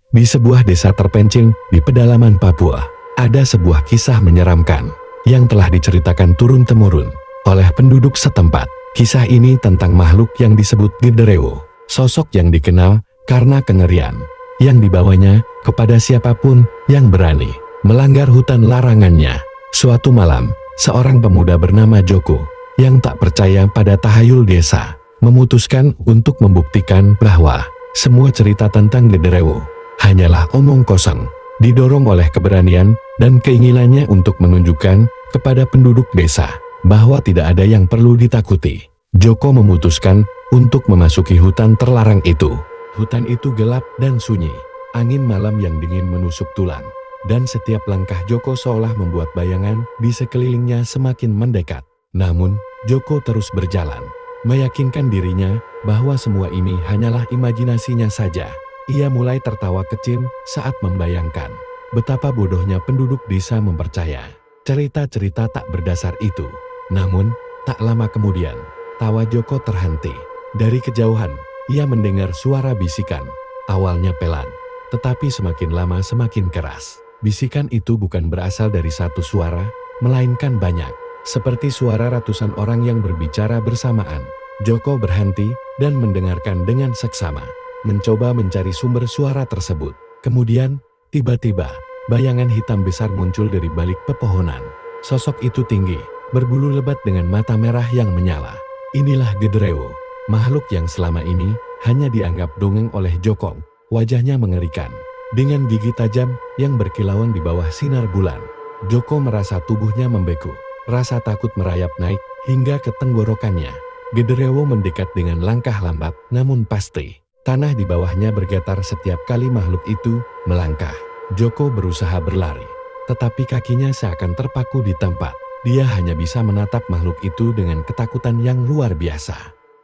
Di sebuah desa terpencil di pedalaman Papua, ada sebuah kisah menyeramkan yang telah diceritakan turun-temurun oleh penduduk setempat. Kisah ini tentang makhluk yang disebut Genderewo, sosok yang dikenal karena kengerian yang dibawanya kepada siapapun yang berani melanggar hutan larangannya. Suatu malam, seorang pemuda bernama Joko yang tak percaya pada tahayul desa memutuskan untuk membuktikan bahwa semua cerita tentang Genderewo hanyalah omong kosong. Didorong oleh keberanian dan keinginannya untuk menunjukkan kepada penduduk desa bahwa tidak ada yang perlu ditakuti, Joko memutuskan untuk memasuki hutan terlarang itu. Hutan itu gelap dan sunyi, angin malam yang dingin menusuk tulang, dan setiap langkah Joko seolah membuat bayangan di sekelilingnya semakin mendekat. Namun, Joko terus berjalan, meyakinkan dirinya bahwa semua ini hanyalah imajinasinya saja. Ia mulai tertawa kecil saat membayangkan betapa bodohnya penduduk desa mempercaya cerita-cerita tak berdasar itu. Namun, tak lama kemudian, tawa Joko terhenti. Dari kejauhan, ia mendengar suara bisikan. Awalnya pelan, tetapi semakin lama semakin keras. Bisikan itu bukan berasal dari satu suara, melainkan banyak, seperti suara ratusan orang yang berbicara bersamaan. Joko berhenti dan mendengarkan dengan seksama, mencoba mencari sumber suara tersebut. Kemudian, tiba-tiba, bayangan hitam besar muncul dari balik pepohonan. Sosok itu tinggi, berbulu lebat dengan mata merah yang menyala. Inilah Genderewo, makhluk yang selama ini hanya dianggap dongeng oleh Joko. Wajahnya mengerikan, dengan gigi tajam yang berkilauan di bawah sinar bulan. Joko merasa tubuhnya membeku, rasa takut merayap naik hingga ke tenggorokannya. Genderewo mendekat dengan langkah lambat namun pasti. Tanah di bawahnya bergetar setiap kali makhluk itu melangkah. Joko berusaha berlari, tetapi kakinya seakan terpaku di tempat. Dia hanya bisa menatap makhluk itu dengan ketakutan yang luar biasa.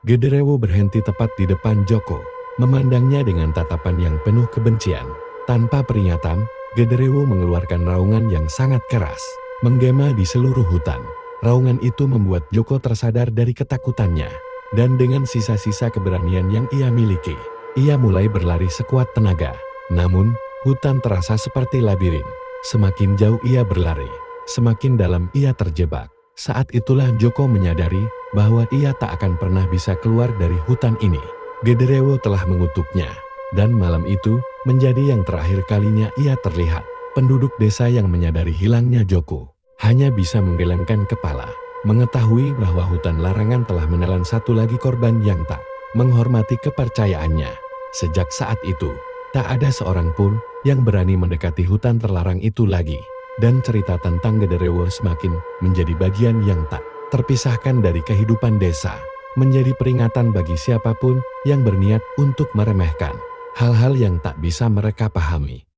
Genderewo berhenti tepat di depan Joko, memandangnya dengan tatapan yang penuh kebencian. Tanpa peringatan, Genderewo mengeluarkan raungan yang sangat keras, menggema di seluruh hutan. Raungan itu membuat Joko tersadar dari ketakutannya, dan dengan sisa-sisa keberanian yang ia miliki, ia mulai berlari sekuat tenaga. Namun, hutan terasa seperti labirin. Semakin jauh ia berlari, semakin dalam ia terjebak. Saat itulah Joko menyadari bahwa ia tak akan pernah bisa keluar dari hutan ini. Genderewo telah mengutuknya, dan malam itu menjadi yang terakhir kalinya ia terlihat. Penduduk desa yang menyadari hilangnya Joko hanya bisa menggelengkan kepala, mengetahui bahwa hutan larangan telah menelan satu lagi korban yang tak menghormati kepercayaannya. Sejak saat itu, tak ada seorang pun yang berani mendekati hutan terlarang itu lagi, dan cerita tentang Genderewo semakin menjadi bagian yang tak terpisahkan dari kehidupan desa, menjadi peringatan bagi siapapun yang berniat untuk meremehkan hal-hal yang tak bisa mereka pahami.